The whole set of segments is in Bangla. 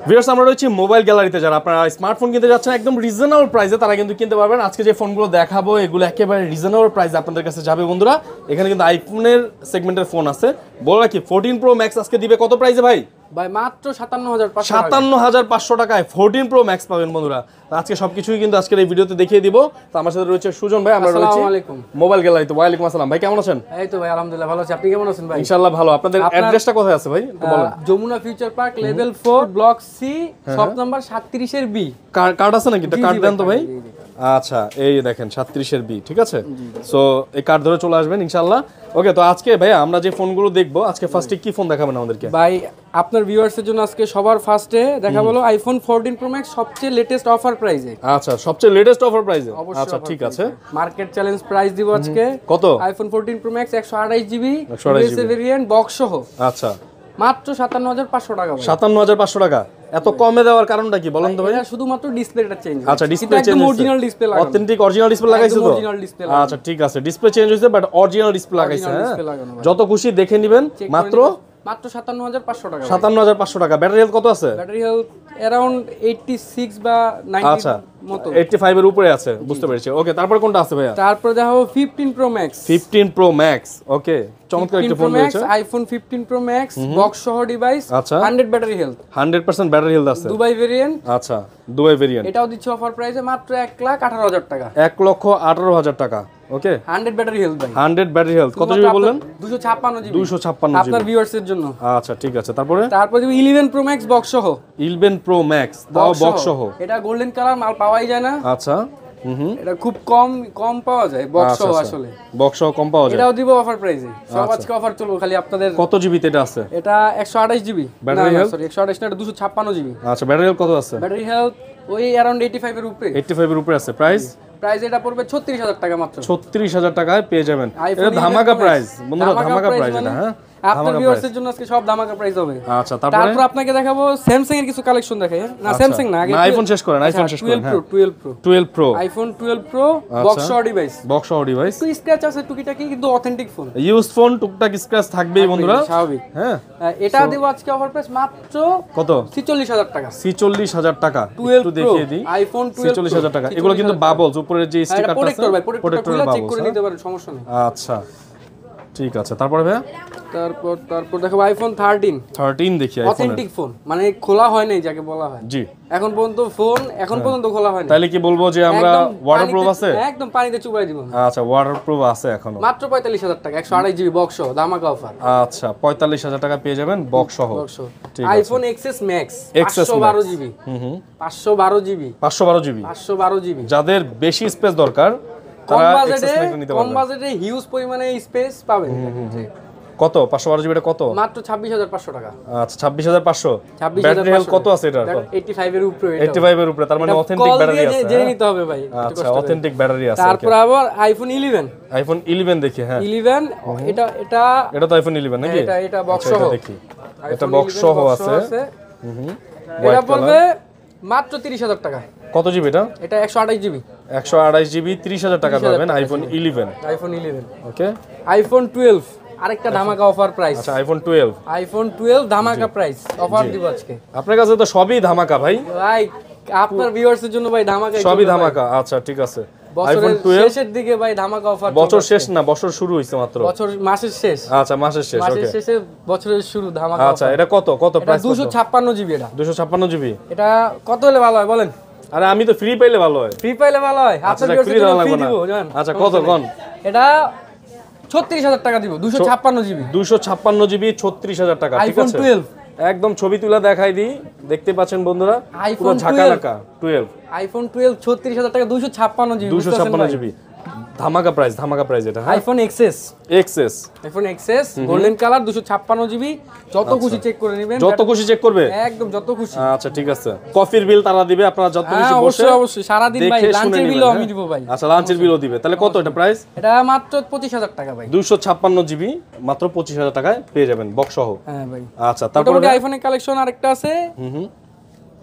ভিউয়ার্স আমরা রয়েছি মোবাইল গ্যালারিতে, যারা আপনারা স্মার্টফোন কিনতে যাচ্ছেন একদম রিজনেবল প্রাইসে তারা কিন্তু কিনতে পারবেন। আজকে যে ফোনগুলো দেখাবো এগুলো একেবারে রিজনেবল প্রাইসে আপনাদের কাছে যাবে বন্ধুরা। এখানে কিন্তু আইফোনের সেগমেন্টের ফোন আছে। বলো কি 14 প্রো ম্যাক্স আজকে দিবে কত প্রাইসে ভাই? ভাই মাত্র 57500 57500 টাকায় 14 প্রো ম্যাক্স পাবেন বন্ধুরা। আজকে সবকিছুই কিন্তু আজকের এই ভিডিওতে দেখিয়ে দিব। তো আমার সাথে রয়েছে সুজন ভাই, আমরা রয়েছি আসসালামু আলাইকুম মোবাইল গ্যালারিতে। ওয়া আলাইকুম আসসালাম ভাই, কেমন আছেন? এই তো ভাই আলহামদুলিল্লাহ ভালো আছি, আপনি কেমন আছেন ভাই? ইনশাআল্লাহ ভালো। আপনাদের অ্যাড্রেসটা কোথায় আছে ভাই একটু বলেন। Jamuna Future Park level 4 block C shop number 37 এর বি। কার্ড আছে নাকি? এটা কার্ড দেন তো ভাই। আচ্ছা এই দেখেন 37 এর বি, ঠিক আছে। সো এই কার্ড ধরে চলে আসবেন ইনশাআল্লাহ। ওকে, তো আজকে ভাই আমরা যে ফোনগুলো দেখবো, আজকে ফার্স্টে কি ফোন দেখাবেন আমাদেরকে? ভাই আপনার ভিউয়ার্সের জন্য আজকে সবার ফার্স্টে দেখা হলো আইফোন 14 প্রো ম্যাক্স সবচেয়ে লেটেস্ট অফার প্রাইসে। আচ্ছা সবচেয়ে লেটেস্ট অফার প্রাইসে। আচ্ছা ঠিক আছে, মার্কেট চ্যালেঞ্জ প্রাইস দিব আজকে। কত? IPhone 14 pro max 128 GB USA variant box সহ। আচ্ছা মাত্র 57500 টাকা ভাই। 57500 টাকা। এত কমে দেওয়ার কারণটা কি বলেন তো ভাই? এটা শুধুমাত্র ডিসপ্লেটা চেঞ্জ। আচ্ছা ডিসপ্লে চেঞ্জ, অরিজিনাল ডিসপ্লে লাগানো, অথেন্টিক অরিজিনাল ডিসপ্লে লাগাইছো তো? আচ্ছা ঠিক আছে, ডিসপ্লে চেঞ্জ হইছে বাট অরিজিনাল ডিসপ্লে লাগাইছে। হ্যাঁ যত খুশি দেখে নেবেন। মাত্র 57500 টাকা। 57500 টাকা। ব্যাটারি হেলথ কত আছে? ব্যাটারি হেলথ अराउंड 86 বা 90 আচ্ছা মতো, 85 এর উপরে আছে, বুঝতে পেরেছি। ওকে তারপর কোনটা আছে ভাইয়া? তারপর দেখো 15 প্রো ম্যাক্স। 15 প্রো ম্যাক্স, ওকে চমৎকার একটা ফোন রয়েছে। আইফোন 15 প্রো ম্যাক্স বক্স সহ ডিভাইস। আচ্ছা 100 ব্যাটারি হেলথ, 100% ব্যাটারি হেলথ আছে। Dubai variant. আচ্ছা দুবাই ভেরিয়েন্ট। এটাও দিচ্ছে অফার প্রাইসে মাত্র 1,18,000 টাকা। 1,18,000 টাকা। ওকে 100 ব্যাটারি হেলথ ভাই। 100 ব্যাটারি হেলথ। কত জিবি বললেন? 256 জিবি। 256 জিবি আপনার ভিউয়ার্সের জন্য। আচ্ছা ঠিক আছে, তারপরে 11 প্রো ম্যাক্স বক্স সহ। 11 প্রো ম্যাক্স দাও বক্স সহ। এটা গোল্ডেন কালার, মাল পাওয়াই যায় না। আচ্ছা এটা খুব কম পাওয়া যায় বক্স সহ। আসলে বক্স সহ কম পাওয়া যায়। এটাও দিব অফার প্রাইসে। সব আজকে অফার চলবে খালি আপনাদের। কত জিবি এটা আছে? এটা 128 জিবি ব্যাটারি হেলথ। সরি 128 না, এটা 256 জিবি। আচ্ছা ব্যাটারি হেলথ কত আছে? ব্যাটারি হেলথ ওই अराउंड 85 এর উপরে। 85 এর উপরে আছে। প্রাইস এটা পড়বে 36000 টাকা মাত্র। 36000 টাকায় পেয়ে যাবেন। এটা ধামাকা প্রাইস বন্ধুরা, ধামাকা প্রাইস এটা। হ্যাঁ আপনার ভিউয়ার্সের জন্য আজকে সব ধামাকা প্রাইস হবে। আচ্ছা তারপর আপনাকে দেখাবো স্যামসাং এর কিছু কালেকশন দেখাই। না স্যামসাং না, আগে আইফোন শেষ করেন। আইফোন শেষ করেন। 12 প্রো আইফোন 12 প্রো বক্স সহ ডিভাইস। বক্স সহ ডিভাইস। তো স্ক্র্যাচ আছে টুকিটাকি, কিন্তু অথেন্টিক ফোন। ইউজ ফোন টুকটাক স্ক্র্যাচ থাকবেই বন্ধুরা, স্বাভাবিক। হ্যাঁ এটা দেব আজকে অফার প্রাইস মাত্র কত? 46000 টাকা। 46000 টাকা। 12 একটু দেখিয়ে দিই। আইফোন 46000 টাকা। এগুলো কিন্তু বাবলস, উপরের যে স্টিকারটা আছে প্রোটেক্টর চেক করে নিতে পারেন, সমস্যা নেই। আচ্ছা ঠিক আছে, তারপরে ভাই তারপর দেখো আইফোন 13 দেখি। আইফোন অথেন্টিক ফোন, মানে খোলা হয় নাই যাকে বলা হয়। জি এখন পর্যন্ত খোলা হয় না। তাহলে কি বলবো যে আমরা ওয়াটারপ্রুফ আছে? একদম পানিতে চুবাই দিব। আচ্ছা ওয়াটারপ্রুফ আছে এখনো। মাত্র 45000 টাকা 128 জিবি বক্স সহ, ধামাকা অফার। আচ্ছা 45000 টাকা পেয়ে যাবেন বক্স সহ। IPhone XS max 512 GB. 512 GB 512 GB 512 GB. যাদের বেশি স্পেস দরকার কম তারা বাজেটে নিতে পারবেন। কম বাজেটে হিউজ পরিমাণে স্পেস পাবেন। কত? 512 জিবিটা কত? মাত্র 26500 টাকা। আচ্ছা 26500। ব্যাটারি হেলথ কত আছে এটার? 85 এর উপরে। 85 এর উপরে, তার মানে অথেন্টিক ব্যাটারি আছে। জেনে নিতে হবে ভাই। আচ্ছা অথেন্টিক ব্যাটারি আছে। তারপর আবার আইফোন 11 দেখি। হ্যাঁ 11 এটা তো আইফোন 11 নাকি? এটা বক্স সহ দেখি। এটা বক্স সহ আছে। এটা পড়বে মাত্র 30000 টাকা। কত জিবি এটা? এটা 128 জিবি। 128 জিবি 30000 টাকা পাবেন আইফোন 11। ওকে আইফোন 12 আরেকটা ধামাকা অফার প্রাইস। আচ্ছা আইফন 12 ধামাকা প্রাইস অফার দিব আজকে। আপনার কাছে তো সবই ধামাকা ভাই। আপনার ভিউয়ার্সের জন্য ভাই ধামাকা, সবই ধামাকা। আচ্ছা ঠিক আছে। আইফোন 12 শেষের দিকে ভাই ধামাকা অফার। বছর শেষ না, বছর শুরু হইছে মাত্র। মাসের শেষ। আচ্ছা মাসের শেষ। ওকে মাসের শেষে বছরের শুরু ধামাকা। আচ্ছা এটা কত প্রাইস? 256 জিবি। এটা 256 জিবি। এটা কত হলে ভালো হয় বলেন? আরে আমি তো ফ্রি পাইলে ভালো হয়। ফ্রি পাইলে ভালো হয়। আপনার ভিউয়ার্সের জন্য ফ্রি দিব জানেন। আচ্ছা কত কোন? এটা 36000 টাকা দিব। 256 জিবি 256 জিবি 36000 টাকা। ঠিক আছে একদম ছবি তুলে দেখাই দিই, দেখতে পাচ্ছেন বন্ধুরা পুরো ঝাঁকানাকা 12। আইফোন 12 36000 টাকা 256 জিবি। 256 জিবি ধামাকা প্রাইস এটা। হ্যাঁ iPhone XS golden colour 256 GB. যত খুশি চেক করে নেবেন, যত খুশি চেক করবে একদম যত খুশি। আচ্ছা ঠিক আছে। কফির বিল তারা দিবে, আপনারা যত খুশি বসে অবশ্যই সারা দিন ভাই লাঞ্চের বিলও আমি দিব ভাই। আচ্ছা লাঞ্চের বিলও দিবে। তাহলে কত এটা প্রাইস? এটা মাত্র 25000 টাকা ভাই। 256 জিবি মাত্র 25000 টাকায় পেয়ে যাবেন বক্স সহ। হ্যাঁ ভাই। আচ্ছা তারপর আইফোনের কালেকশন আরেকটা আছে।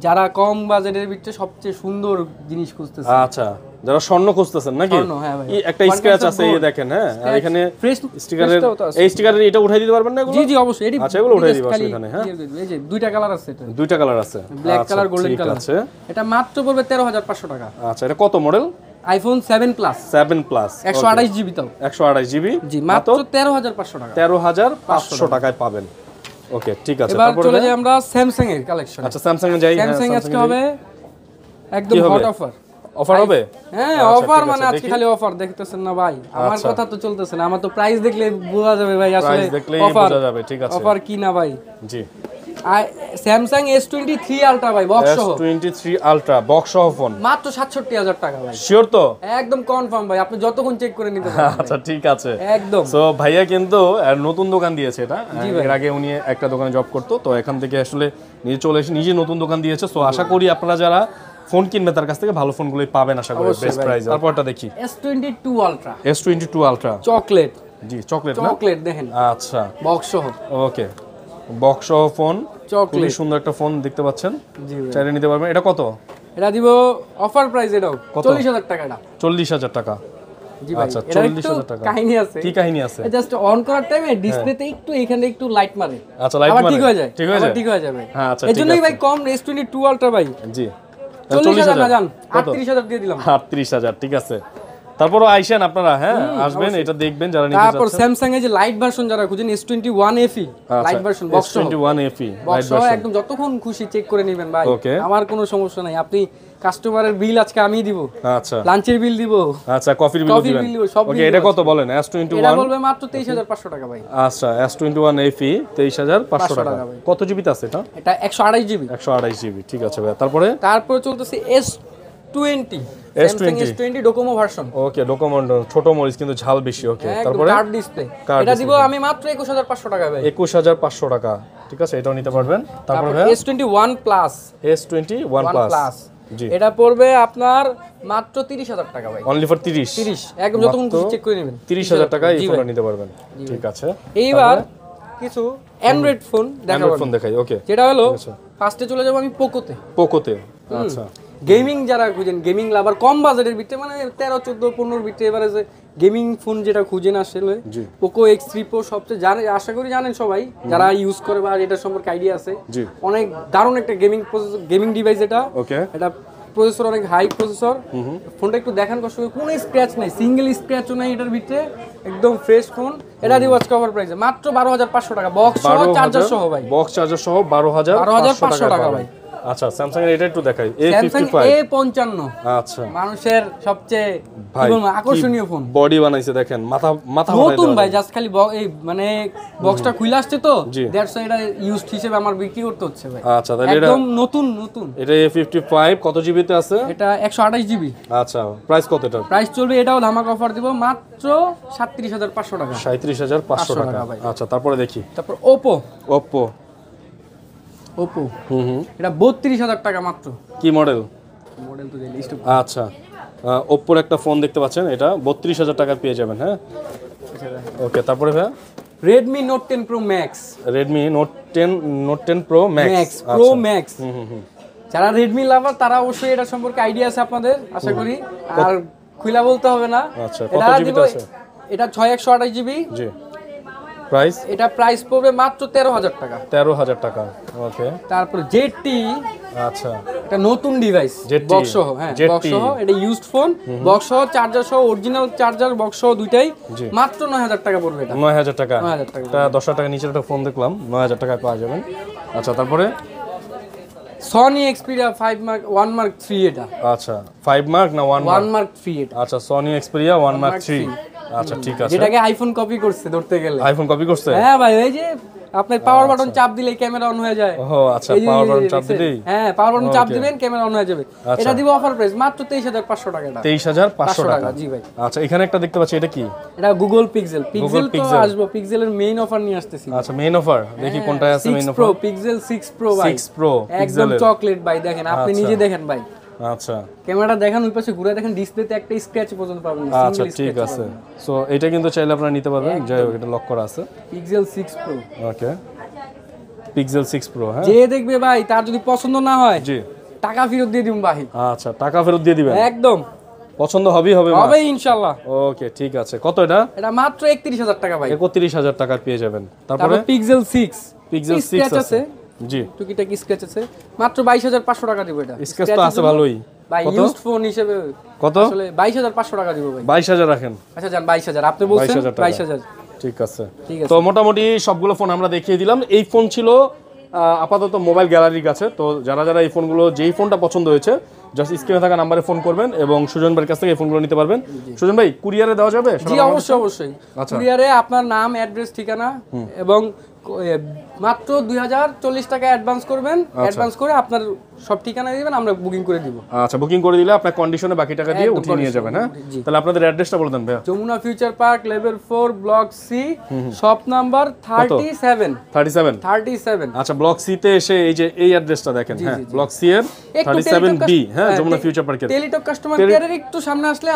যারা কম বাজেটের ভিতরে সবচেয়ে সুন্দর জিনিস খুঁজতেছে। আচ্ছা যারা স্বর্ণ খুঁজতেছেন নাকি স্বর্ণ, হ্যাঁ ভাই। একটা স্ক্র্যাচ আছে এই দেখেন, হ্যাঁ, আর এখানে ফ্রেশ স্টিকারের এই স্টিকারের এটা উঠাই দিতে পারবেন না এগুলো? জি জি অবশ্যই, এটি আচ্ছা, এগুলো উঠাই দিবা এখানে, হ্যাঁ। এই যে দুইটা কালার আছে, এটা দুইটা কালার আছে, ব্ল্যাক আচ্ছা, কালার গোল্ডেন ঠিক কালার আছে। এটা মাত্র পড়বে 13,500 টাকা। আচ্ছা, এটা কত model? IPhone 7 plus 7 plus 128 GB তাও, 128 জিবি, জি মাত্র 13,500 টাকা। 13,500 টাকায় পাবেন। ওকে, ঠিক আছে। এবার তারপরে চলে যাই আমরা স্যামসাং এর কালেকশন। আচ্ছা, স্যামসাং এ যাই। স্যামসাং আজকে হবে একদম হট অফার। অফার হবে? হ্যাঁ, আচ্ছা, অফার ঠিক মানে আছে, আজকে দেখি। খালি অফার দেখতেছেন না ভাই, আমার আচ্ছা। কথা তো চলতেছে না, আমার তো প্রাইস দেখলে বোঝা যাবে ভাই আসলে প্রাইস দেখলেই অফার বোঝা যাবে, ঠিক আছে। অফার কি না ভাই। জি, স্যামসাং S23 আলট্রা ভাই, বক্স সহ S23 আলট্রা বক্স সহ ফোন, মাত্র 67,000 টাকা ভাই। শিওর তো? একদম কনফার্ম ভাই, আপনি যতক্ষণ চেক করে নিতে পারেন। আচ্ছা, ঠিক আছে। একদম সো ভাইয়া কিন্তু নতুন দোকান দিয়েছে এটা, এর আগে উনি একটা দোকানে জব করতো, তো এখান থেকে আসলে নিজে চলে এসে নিজে নতুন দোকান দিয়েছে। সো আশা করি আপনারা যারা ফোন কিনবে তার কাছ থেকে ভালো ফোনগুলোই পাবেন আশা করি, বেস্ট প্রাইসে। তারপরটা দেখি S22 ultra S22 ultra chocolate, জি, চকলেট না? চকলেট দেখেন, আচ্ছা, বক্স সহ। ওকে, বক্স সহ ফোন, চকলেট, খুবই সুন্দর একটা ফোন দেখতে পাচ্ছেন, জি ভাই। চাইলে নিতে পারবেন। এটা কত? এটা দিব অফার প্রাইস, এটাও 40,000 টাকা। এটা 40,000 টাকা। জি ভাই, আচ্ছা, এটা 40,000 টাকা। কাহিনী আছে। কি কাহিনী আছে? জাস্ট অন করার টাইমে ডিসপ্লেতে একটু এখানে একটু লাইট মারে, আচ্ছা, লাইট আবার মারে, ঠিক হয়ে যায়, ঠিক হয়ে যায়, ঠিক হয়ে যাবে। হ্যাঁ, আচ্ছা, এজন্যই ভাই কম S22 আলট্রা ভাই, জি, 40,000 না জান, 38,000 দিয়ে দিলাম। 38,000, ঠিক আছে। তারপরও আইসেন আপনারা, হ্যাঁ, আসবেন, এটা দেখবেন যারা নিতে তারপর চাচ্ছেন। স্যামসাং এর যে লাইট ভার্সন যারা খুঁজেন S21 FE light version, box সহ, S21 FE বক্স সহ একদম যতক্ষণ খুশি চেক করে নেবেন ভাই, Okay. আমার কোনো সমস্যা নাই। আপনি কাস্টমারের বিল আজকে আমি দিব, আচ্ছা, লাঞ্চের বিল দিব, আচ্ছা, কফির বিল কফির দিবেন। বিল দিব, সব ওকে, বিল এটা দিব কত বলেন? এটা S21, বলবে মাত্র 23,500 টাকা ভাই। আচ্ছা, S21 FE 23,500 টাকা। টাকা ভাই। কত জিবিতে আছে এটা? এটা 128 জিবি। 128 জিবি, ঠিক আছে ভাই। তারপরে তারপর চলতেছে S20 S20 S20 Docomo version, ওকে, ডকুমেন্ট ছোট মরিচ কিন্তু ঝাল বেশি। ওকে, একদম তারপরে কার্ড ডিসপ্লে, Curved এটা দিব display। আমি মাত্র 21,500 টাকা ভাই। 21,500 টাকা, ঠিক আছে, এটাও নিতে পারবেন। তারপরে ভাই S21 প্লাস, S21 প্লাস, জি, এটা পড়বে আপনার মাত্র 30,000 টাকা ভাই। অনলি ফর 30 একদম যতক্ষণ খুশি চেক করে নেবেন, 30,000 টাকায় এই জি ফোনটা ভাই। নিতে পারবেন, ঠিক আছে। এইবার কিছু অ্যান্ড্রয়েড ফোন দেখাবো, অ্যান্ড্রয়েড ফোন দেখাই। ওকে, যেটা হলো আছে। ফার্স্টে চলে যাবো আমি পোকোতে। পোকোতে, আচ্ছা, গেমিং যারা খুঁজেন, গেমিং লাভার, কম বাজেটের ভিতরে মানে 13, 14, 15 ভিতরে এবারে যে গেমিং ফোন যেটা খুঁজেন আসলে জি, পোকো X3 Pro সবচেয়ে জানে, আশা করি জানেন সবাই যারা ইউজ করে বা এটা সম্পর্কে আইডিয়া আছে। জি, অনেক দারুণ একটা গেমিং ডিভাইস এটা। ওকে, এটা প্রসেসর অনেক হাই প্রসেসর। ফোনটা একটু দেখান কষ্ট করে, কোনো স্ক্র্যাচ নাই, সিঙ্গেল স্ক্র্যাচও নাই এটার ভিতরে, একদম ফ্রেশ ফোন। এটা দিব আজকে কভার প্রাইসে মাত্র 12,500 টাকা, বক্স সহ চার্জার সহ ভাই, বক্স চার্জার সহ 12,500 টাকা ভাই। আচ্ছা, স্যামসাং এর এটা একটু দেখাই, স্যামসাং A55, A55 আচ্ছা মানুষের সবচেয়ে ভাই, কি বলবো, আকর্ষণীয় ফোন। বডি বানাইছে দেখেন, মাথা নতুন ভাই, জাস্ট খালি এই মানে বক্সটা খুলে আসছে তো, জি। দ্যাটস এটা ইউজড হিসেবে আমার বিক্রি করতে হচ্ছে ভাই। আচ্ছা, তাহলে এটা একদম নতুন এটা A55 কত জিবিতে আছে? এটা 128 জিবি। আচ্ছা, প্রাইস কত এটা? প্রাইস চলবে, এটাও ধামাকা অফার দিব মাত্র 37,500 টাকা। 37,500 টাকা টাকা ভাই। আচ্ছা, তারপরে দেখি তারপর ওপো Oppo, এটা 32,000 টাকা মাত্র। কি মডেল? মডেল তো লিস্ট। আচ্ছা, ওপ্পোর একটা ফোন দেখতে পাচ্ছেন, এটা 32,000 টাকা পেয়ে যাবেন, হ্যাঁ। ওকে, তারপরে ভাই Redmi Note 10 Pro Max, Redmi Note 10 Pro Max, Pro Max। যারা Redmi লাভার তারা অবশ্যই এটা সম্পর্কে আইডিয়া আছে আপনাদের আশা করি, আর খুইলা বলতে হবে না। আচ্ছা, কত এটা জিবিতে দিব, আছে? এটা 6128 জিবি। জি, প্রাইস এটা প্রাইস পড়বে মাত্র 13,000 টাকা। 13,000 টাকা, ওকে। তারপর ZT, আচ্ছা, এটা নতুন ডিভাইস, ZT, বক্স সহ, হ্যাঁ ZT, বক্স সহ, এটা ইউজড ফোন, বক্স সহ, চার্জার সহ, অরিজিনাল চার্জার, বক্স সহ দুইটাই, জি। মাত্র 9,000 টাকা পড়বে এটা। 9,000 টাকা, 9,000 টাকা। এটা 10,000 টাকা নিচের একটা ফোন দেখলাম, 9,000 টাকায় পাওয়া যাবেন। আচ্ছা, তারপরে Sony Xperia 5 Mark 1 Mark 3 এটা। আচ্ছা, 5 মার্ক না 1 1 Mark 3 এটা। আচ্ছা, Sony Xperia 1 Mark 3, আচ্ছা, ঠিক আছে। যেটাকে আইফোন কপি করছে ধরতে গেলে। আইফোন কপি করছে? হ্যাঁ ভাই, এই যে আপনার পাওয়ার বাটন চাপ দিলে ক্যামেরা অন হয়ে যায়। ও আচ্ছা, এই যে পাওয়ার বাটন চাপ দেখছেন? দিলেই, হ্যাঁ, পাওয়ার বাটন চাপ দিবেন ক্যামেরা অন হয়ে যাবে। এটা দিব অফার প্রাইস মাত্র 23,500 টাকা এটা। 23,500 টাকা, জি ভাই। আচ্ছা, এখানে একটা দেখতে পাচ্ছি, এটা কি? এটা গুগল পিক্সেল তো Pixel। আসবো, পিক্সেলের মেইন অফার নিয়ে আসতেছি। আচ্ছা, মেইন অফার দেখি কোনটা আছে। Main 6 offer Pro, pixel 6 Pro ভাই, 6 Pro একদম পিক্সেলের, চকলেট ভাই, দেখেন আপনি আচ্ছা। নিজে দেখেন ভাই, আচ্ছা, ক্যামেরাটা দেখেন, ওই পাশে ঘুরে দেখেন, ডিসপ্লেতে একটা স্ক্র্যাচ পর্যন্ত পাবেন না, আচ্ছা, ঠিক আছে। সো এটা কিন্তু চাইলে আপনারা নিতে পারবেন, যাই হোক, এটা লক করা আছে। পিক্সেল 6 Pro, ওকে, পিক্সেল 6 Pro, হ্যাঁ। যে দেখবে ভাই তার যদি পছন্দ না হয় জি, টাকা ফেরত দিয়ে দিন ভাই, আচ্ছা, টাকা ফেরত দিয়ে দিবেন একদম। পছন্দ হবে হবে ইনশাআল্লাহ। ওকে ঠিক আছে, কত এটা? এটা মাত্র 31000 টাকা ভাই। 31000 টাকা পেয়ে যাবেন। তারপরে তারপর পিক্সেল 6 পিক্সেল 6 আছে, জি টুকিটাকি স্ক্র্যাচ আছে, মাত্র 22500 টাকা দিব। এটা স্ক্র্যাচ তো আছে ভালোই ভাই, ইউজড ফোন হিসেবে কত? আসলে 22500 টাকা দিব ভাই। 22000 রাখেন। আচ্ছা যান 22000, আপনি বলছেন 22000। ঠিক আছে, তো মোটামুটি সবগুলো ফোন আমরা দেখিয়ে দিলাম। এই ফোন ছিল আপাতত মোবাইল গ্যালারির কাছে। তো যারা যারা এই ফোনগুলো, যেই ফোনটা পছন্দ হয়েছে, জাস্ট স্ক্রিনে থাকা নাম্বারে ফোন করবেন এবং সুজন ভাইয়ের কাছ থেকে এই ফোনগুলো নিতে পারবেন। সুজন ভাই, কুরিয়ারে দেওয়া যাবে? জি অবশ্যই অবশ্যই। কুরিয়ারে আপনার নাম, অ্যাড্রেস, ঠিকানা এবং মাত্র 2040 টাকা অ্যাডভান্স করবেন। অ্যাডভান্স করে আপনার সব ঠিকানা দিবেন, আমরা বুকিং করে দিব। আচ্ছা, বুকিং করে দিলে আপনার কন্ডিশনে বাকি টাকা দিয়ে উঠিয়ে নিয়ে যাবেন। হ্যাঁ, তাহলে আপনাদের অ্যাড্রেসটা বলে দেন ভাইয়া। Jamuna Future Park, level 4, block C, shop number 37। আচ্ছা, ব্লক সি তে এসে এই যে এই অ্যাড্রেসটা দেখেন। হ্যাঁ, ব্লক সি এর 37B। হ্যাঁ, যমুনা ফিউচার পার্কের টেলিটক কাস্টমার কেয়ারের একটু সামনে আসলে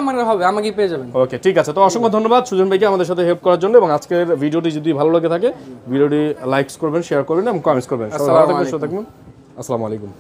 আমাকে পেয়ে যাবেন। ওকে ঠিক আছে, তো অসংখ্য ধন্যবাদ সুজন ভাইকে আমাদের সাথে হেল্প করার জন্য। এবং আজকের ভিডিওটি যদি ভালো লাগে থাকে, ভিডিওটি লাইকস করবেন, শেয়ার করবেন এবং কমেন্টস করবেন। সবাই ভালো থাকবেন, সুস্থ থাকবেন। আসসালামু আলাইকুম।